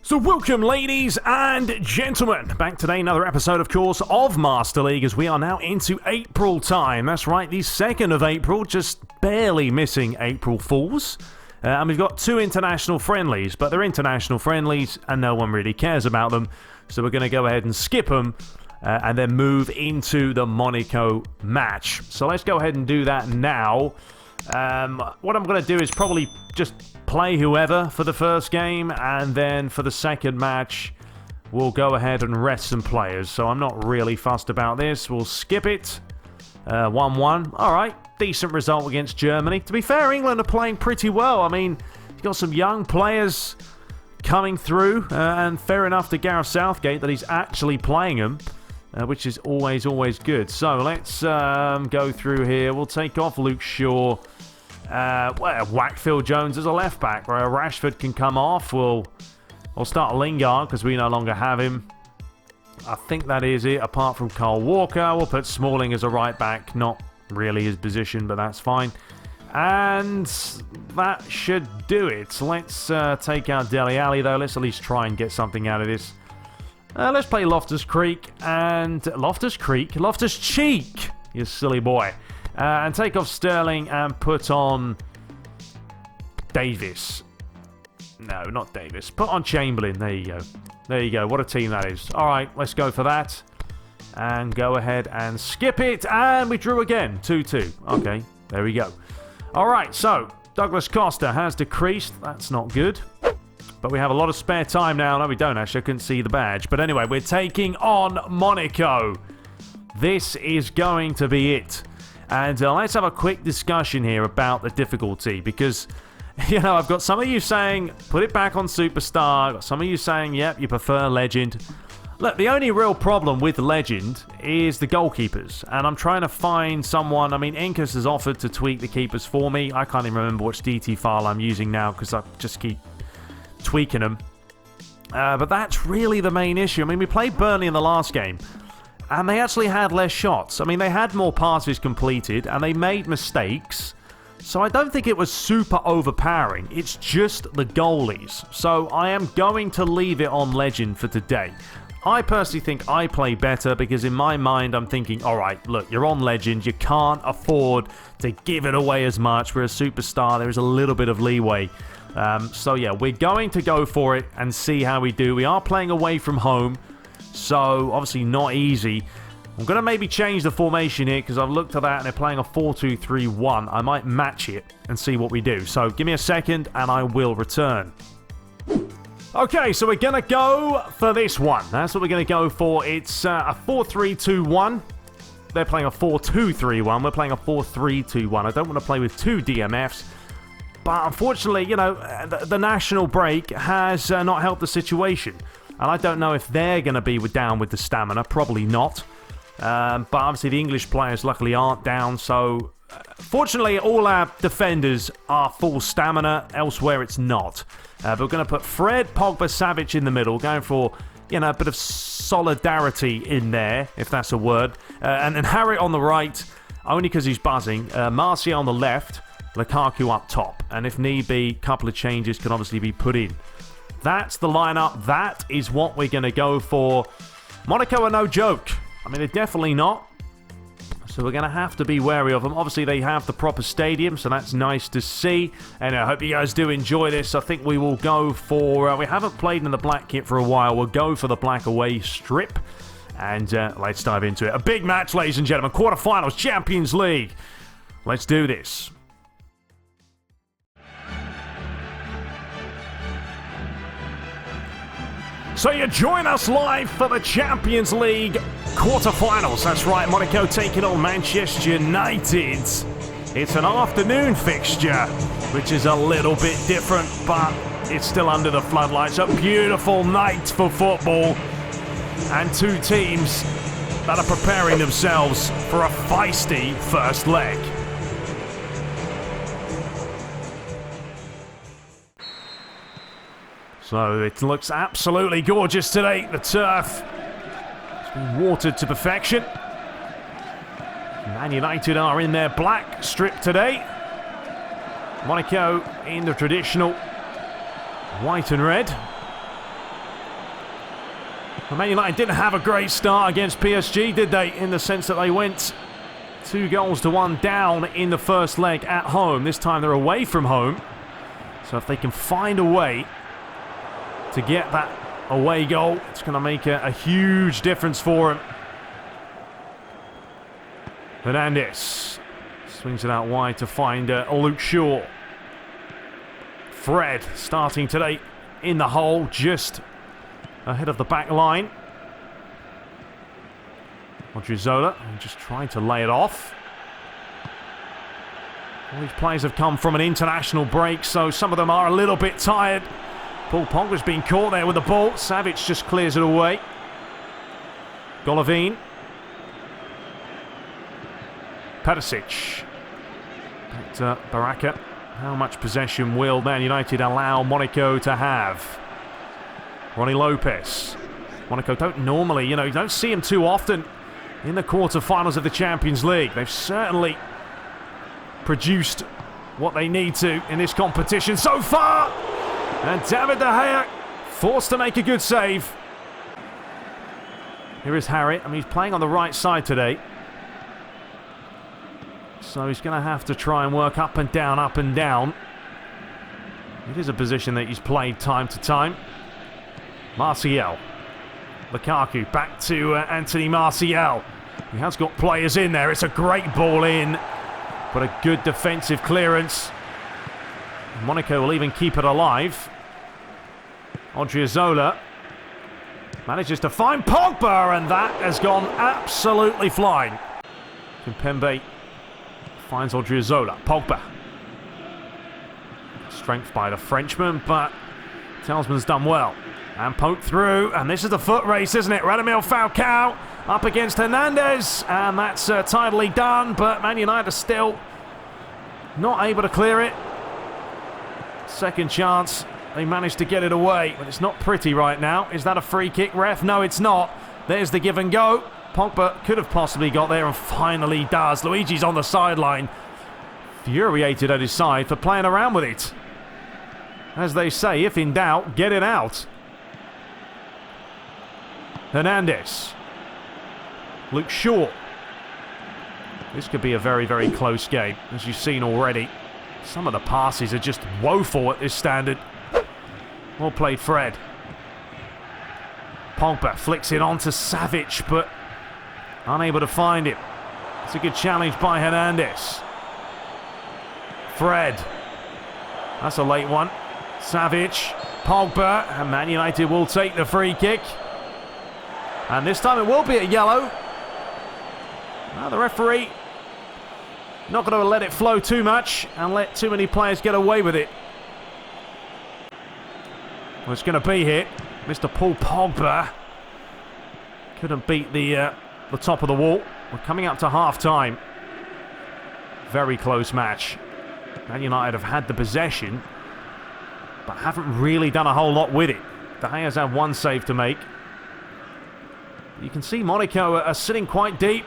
So welcome, ladies and gentlemen, back today, another episode, of course, of Master League, as we are now into April time. That's right, the 2nd of April, just barely missing April Fools. And we've got 2 international friendlies, but they're international friendlies and no one really cares about them. So we're going to go ahead and skip them and then move into the Monaco match. So let's go ahead and do that now. What I'm going to do is probably just play whoever for the first game, and then for the second match we'll go ahead and rest some players. So I'm not really fussed about this. We'll skip it. 1-1. Alright, decent result against Germany. To be fair, England are playing pretty well. I mean, you've got some young players coming through, and fair enough to Gareth Southgate that he's actually playing them, which is always good. So let's go through here. We'll take off Luke Shaw. Wackfield Jones as a left back, where Rashford can come off. We'll start Lingard because we no longer have him. I think that is it, apart from Kyle Walker. We'll put Smalling as a right back. Not really his position, but that's fine. And that should do it. Let's take out Dele Alli, though. Let's at least try and get something out of this. Let's play Loftus-Cheek, you silly boy. And take off Sterling and put on Davis. No, not Davis. Put on Chamberlain. There you go. There you go. What a team that is. All right, let's go for that. And go ahead and skip it. And we drew again. 2-2. Okay, there we go. All right, so Douglas Costa has decreased. That's not good. But we have a lot of spare time now. No, we don't actually. I couldn't see the badge. But anyway, we're taking on Monaco. This is going to be it. And let's have a quick discussion here about the difficulty, because, you know, I've got some of you saying, put it back on Superstar. I've got some of you saying, yep, you prefer Legend. Look, the only real problem with Legend is the goalkeepers. And I'm trying to find someone. I mean, Incas has offered to tweak the keepers for me. I can't even remember which DT file I'm using now because I just keep tweaking them. But that's really the main issue. I mean, we played Burnley in the last game, and they actually had less shots. I mean, they had more passes completed, and they made mistakes. So I don't think it was super overpowering. It's just the goalies. So I am going to leave it on Legend for today. I personally think I play better because in my mind I'm thinking, all right, look, you're on Legend. You can't afford to give it away as much. Whereas Superstar, there is a little bit of leeway. So yeah, we're going to go for it and see how we do. We are playing away from home. So, obviously not easy. I'm going to maybe change the formation here because I've looked at that and they're playing a 4-2-3-1. I might match it and see what we do. So, give me a second and I will return. Okay, so we're going to go for this one. That's what we're going to go for. It's a 4-3-2-1. They're playing a 4-2-3-1. We're playing a 4-3-2-1. I don't want to play with 2 DMFs. But unfortunately, you know, the national break has not helped the situation. And I don't know if they're going to be down with the stamina. Probably not. But obviously the English players luckily aren't down. So fortunately all our defenders are full stamina. Elsewhere it's not. But we're going to put Fred, Pogba, Savic in the middle. Going for, you know, a bit of solidarity in there, if that's a word. And then Harry on the right, only because he's buzzing. Martial on the left. Lukaku up top. And if need be, a couple of changes can obviously be put in. That's the lineup. That is what we're going to go for. Monaco are no joke. I mean, they're definitely not. So we're going to have to be wary of them. Obviously, they have the proper stadium, so that's nice to see. And I hope you guys do enjoy this. I think we will go for... we haven't played in the black kit for a while. We'll go for the black away strip. And let's dive into it. A big match, ladies and gentlemen. Quarterfinals, Champions League. Let's do this. So you join us live for the Champions League quarterfinals. That's right, Monaco taking on Manchester United. It's an afternoon fixture, which is a little bit different, but it's still under the floodlights. A beautiful night for football. And 2 teams that are preparing themselves for a feisty first leg. So it looks absolutely gorgeous today. The turf has been watered to perfection. Man United are in their black strip today. Monaco in the traditional white and red. Well, Man United didn't have a great start against PSG, did they? In the sense that they went 2-1 down in the first leg at home. This time they're away from home. So if they can find a way to get that away goal, it's going to make a huge difference for them. Hernandez swings it out wide to find Luke Shaw. Fred starting today in the hole, just ahead of the back line. Odriozola just trying to lay it off. All these players have come from an international break, so some of them are a little bit tired. Paul Pogba's been caught there with the ball. Savic just clears it away. Golovin. Perisic. Back to Baraka. How much possession will Man United allow Monaco to have? Ronnie Lopez. Monaco don't normally, you don't see him too often in the quarterfinals of the Champions League. They've certainly produced what they need to in this competition so far. And David De Gea forced to make a good save. Here is Harry. He's playing on the right side today. So he's going to have to try and work up and down, up and down. It is a position that he's played time to time. Martial. Lukaku back to Anthony Martial. He has got players in there. It's a great ball in, but a good defensive clearance. Monaco will even keep it alive. Odriozola manages to find Pogba, and that has gone absolutely flying. Kimpembe finds Odriozola. Pogba. Strength by the Frenchman, but Talisman's done well. And poked through, and this is the foot race, isn't it? Radamel Falcao up against Hernandez, and that's tidily done, but Man United are still not able to clear it. Second chance, they managed to get it away, but it's not pretty right now. Is that a free kick, ref? No, it's not. There's the give and go. Pogba could have possibly got there and finally does. Luigi's on the sideline, infuriated at his side for playing around with it. As they say, if in doubt, get it out. Hernandez. Luke Shaw. This could be a very, very close game, as you've seen already. Some of the passes are just woeful at this standard. Well played, Fred. Pogba flicks it on to Savic, but unable to find him. It's a good challenge by Hernandez. Fred. That's a late one. Savic. Pogba. And Man United will take the free kick. And this time it will be a yellow. Now the referee not going to let it flow too much and let too many players get away with it. Well, it's going to be here. Mr. Paul Pogba couldn't beat the top of the wall. We're coming up to half-time. Very close match. Man United have had the possession, but haven't really done a whole lot with it. De Gea's had one save to make. You can see Monaco are sitting quite deep.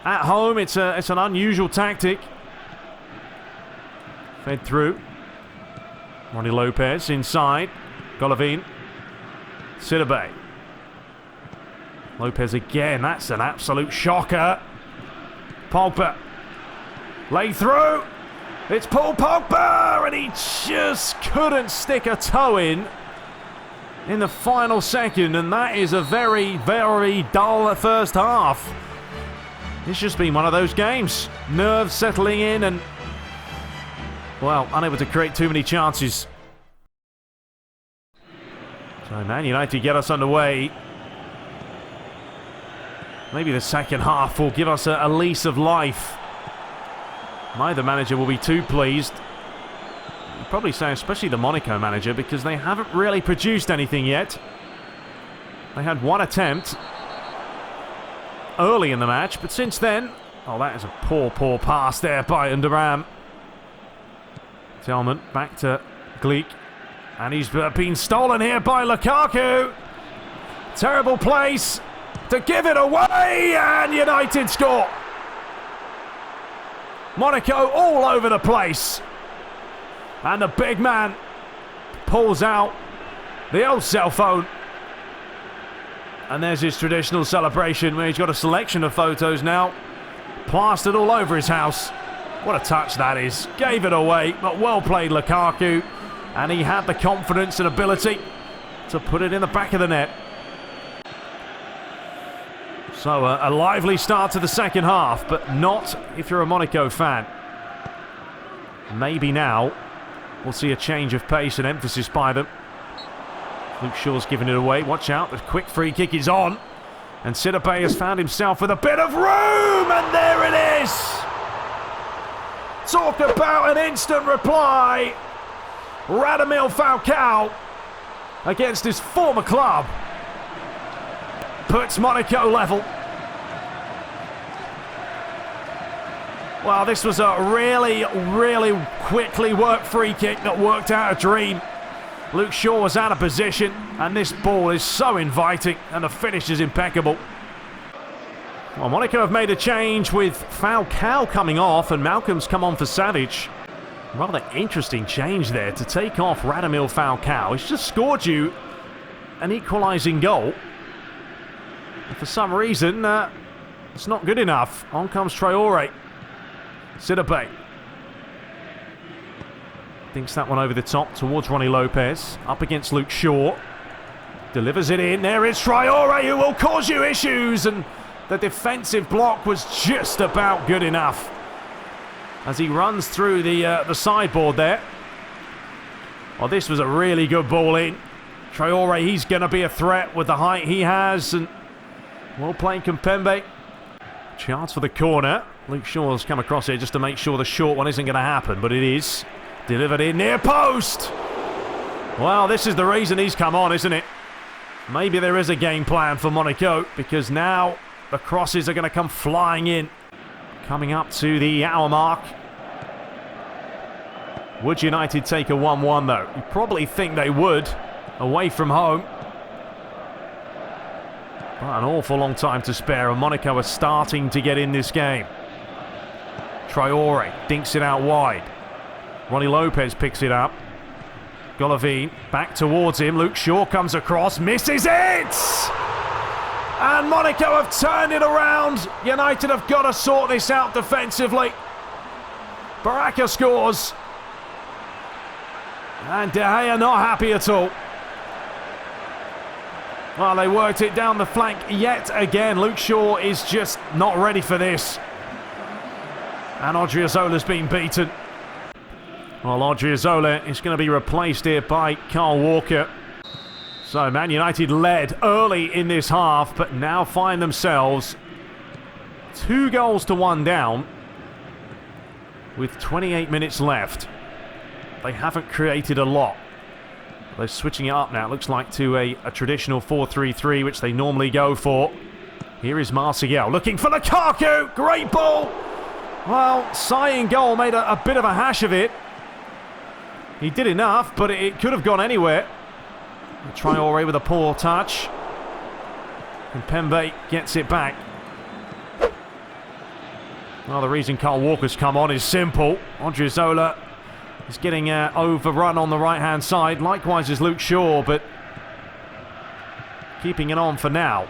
At home, it's an unusual tactic. Fed through. Ronnie Lopez inside. Golovin. Sidibe. Lopez again. That's an absolute shocker. Pogba. Lay through. It's Paul Pogba, and he just couldn't stick a toe in the final second, and that is a very, very dull first half. It's just been one of those games. Nerves settling in and, well, unable to create too many chances. So Man United get us underway. Maybe the second half will give us a lease of life. Neither manager will be too pleased. I'd probably say especially the Monaco manager, because they haven't really produced anything yet. They had one attempt early in the match, but since then, oh, that is a poor pass there by Underam. Tillman back to Gleek, and he's been stolen here by Lukaku. Terrible place to give it away, and United score. Monaco all over the place. And the big man pulls out The old cell phone. And there's his traditional celebration where he's got a selection of photos now plastered all over his house. What a touch that is. Gave it away, but well played Lukaku. And he had the confidence and ability to put it in the back of the net. So a lively start to the second half, but not if you're a Monaco fan. Maybe now we'll see a change of pace and emphasis by them. Luke Shaw's giving it away. Watch out, the quick free kick is on. And TTB has found himself with a bit of room, and there it is! Talk about an instant reply. Radamel Falcao, against his former club, puts Monaco level. Well, this was a really quickly worked free kick that worked out a dream. Luke Shaw was out of position, and this ball is so inviting, and the finish is impeccable. Well, Monaco have made a change with Falcao coming off, and Malcolm's come on for Savage. Rather interesting change there to take off Radamel Falcao. He's just scored you an equalising goal. And for some reason, it's not good enough. On comes Traore. TTB thinks that one over the top towards Ronnie Lopez. Up against Luke Shaw. Delivers it in. There is Traore, who will cause you issues. And the defensive block was just about good enough as he runs through the sideboard there. Well, this was a really good ball in. Traore, he's going to be a threat with the height he has. And well played, Kimpembe. Chance for the corner. Luke Shaw's come across here just to make sure the short one isn't going to happen, but it is. Delivered in near post. Well, this is the reason he's come on, isn't it? Maybe there is a game plan for Monaco, because now the crosses are going to come flying in. Coming up to the hour mark. Would United take a 1-1 though? You probably think they would, away from home. But an awful long time to spare, and Monaco are starting to get in this game. Traore dinks it out wide. Ronnie Lopez picks it up. Golovin back towards him. Luke Shaw comes across, misses it! And Monaco have turned it around. United have got to sort this out defensively. Baraka scores. And De Gea not happy at all. Well, they worked it down the flank yet again. Luke Shaw is just not ready for this. And Odriozola's been beaten. Well, Odriozola is going to be replaced here by Kyle Walker. So Man United led early in this half, but now find themselves 2-1 down with 28 minutes left. They haven't created a lot. They're switching it up now, it looks like, to a traditional 4-3-3, which they normally go for. Here is Martial looking for Lukaku. Great ball. Well, Sion goal made a bit of a hash of it. He did enough, but it could have gone anywhere. Traore with a poor touch. And Pembe gets it back. Well, the reason Kyle Walker's come on is simple. Odriozola is getting overrun on the right-hand side. Likewise is Luke Shaw, but keeping it on for now.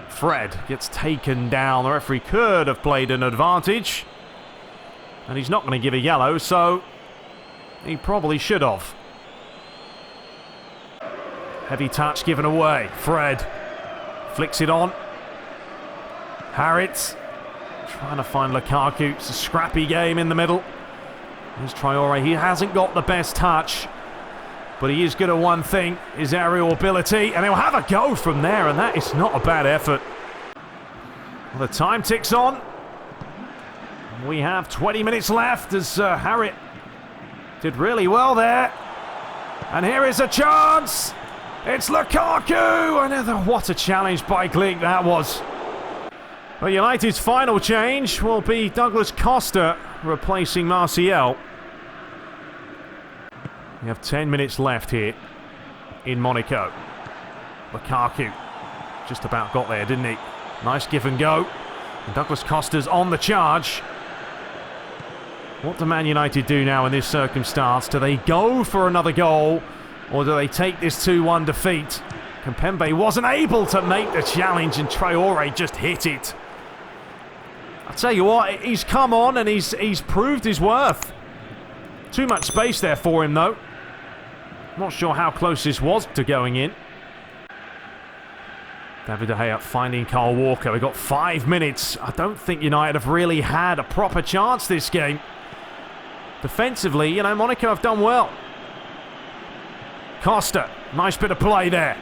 Fred gets taken down. The referee could have played an advantage. And he's not going to give a yellow, so he probably should have. Heavy touch given away. Fred flicks it on. Harrit trying to find Lukaku. It's a scrappy game in the middle. There's Traore. He hasn't got the best touch, but he is good at one thing, his aerial ability, and he'll have a go from there, and that is not a bad effort. Well, the time ticks on. We have 20 minutes left as Harrit did really well there. And here is a chance. It's Lukaku. Another, what a challenge by Glick that was. Well, United's final change will be Douglas Costa replacing Martial. We have 10 minutes left here in Monaco. Lukaku just about got there, didn't he? Nice give and go. And Douglas Costa's on the charge. What do Man United do now in this circumstance? Do they go for another goal, Or do they take this 2-1 defeat? Kimpembe wasn't able to make the challenge and Traore just hit it. I'll tell you what, he's come on and he's proved his worth. Too much space there for him though. Not sure how close this was to going in. David De Gea finding Kyle Walker. We've got 5 minutes. I don't think United have really had a proper chance this game. Defensively, you know, Monaco have done well. Costa, nice bit of play there.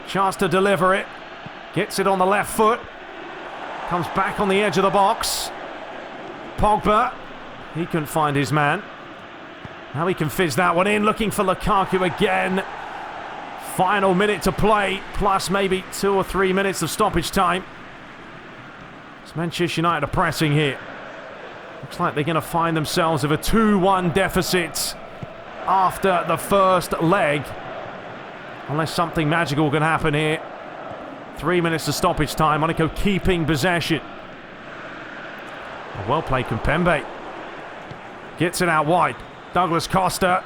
Chance to deliver it. Gets it on the left foot. Comes back on the edge of the box. Pogba. He couldn't find his man. Now he can fizz that one in. Looking for Lukaku again. Final minute to play. Plus maybe 2 or 3 minutes of stoppage time. It's Manchester United are pressing here. Looks like they're going to find themselves with a 2-1 deficit after the first leg. Unless something magical can happen here. 3 minutes of stoppage time. Monaco keeping possession. Well played, Kimpembe. Gets it out wide. Douglas Costa.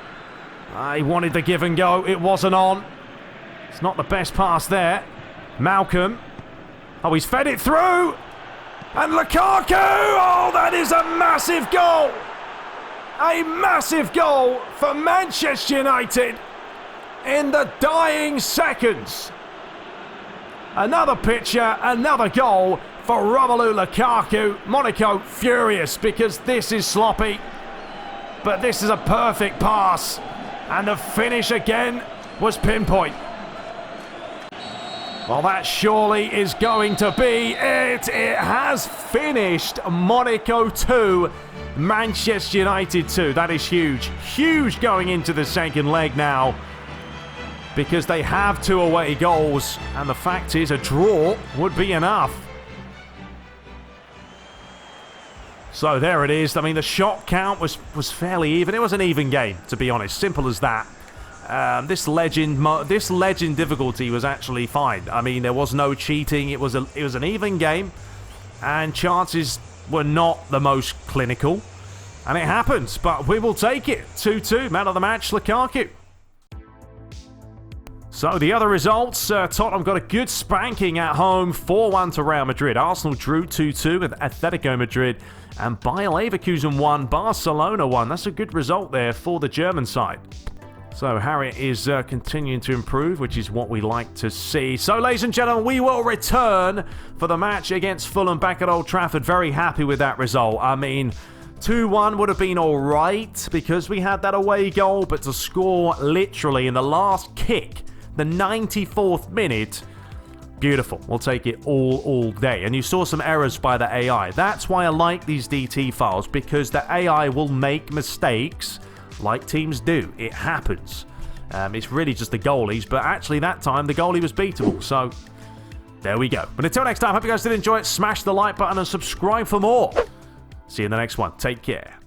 He wanted the give and go. It wasn't on. It's not the best pass there. Malcolm. Oh, he's fed it through. And Lukaku. Oh, that is a massive goal. A massive goal for Manchester United in the dying seconds. Another picture, another goal for Romelu Lukaku. Monaco furious because this is sloppy. But this is a perfect pass. And the finish again was pinpoint. Well, that surely is going to be it. It has finished. Monaco 2, Manchester United 2. That is huge. Huge going into the second leg now. Because they have 2 away goals. And the fact is, a draw would be enough. So there it is. I mean, the shot count was fairly even. It was an even game, to be honest. Simple as that. This legend difficulty was actually fine. I mean, there was no cheating. It was an even game, and chances were not the most clinical, and it happens. But we will take it. 2-2, man of the match, Lukaku. So the other results, Tottenham got a good spanking at home, 4-1 to Real Madrid. Arsenal drew 2-2 with Atletico Madrid, and Bayer Leverkusen won, Barcelona won. That's a good result there for the German side. So Harriet is continuing to improve, which is what we like to see. So, ladies and gentlemen, we will return for the match against Fulham back at Old Trafford. Very happy with that result. I mean, 2-1 would have been all right because we had that away goal, but to score literally in the last kick, the 94th minute, beautiful. We'll take it all day. And you saw some errors by the AI. That's why I like these DT files, because the AI will make mistakes like teams do. It happens. It's really just the goalies, but actually that time the goalie was beatable. So there we go. But until next time, hope you guys did enjoy it. Smash the like button and subscribe for more. See you in the next one. Take care.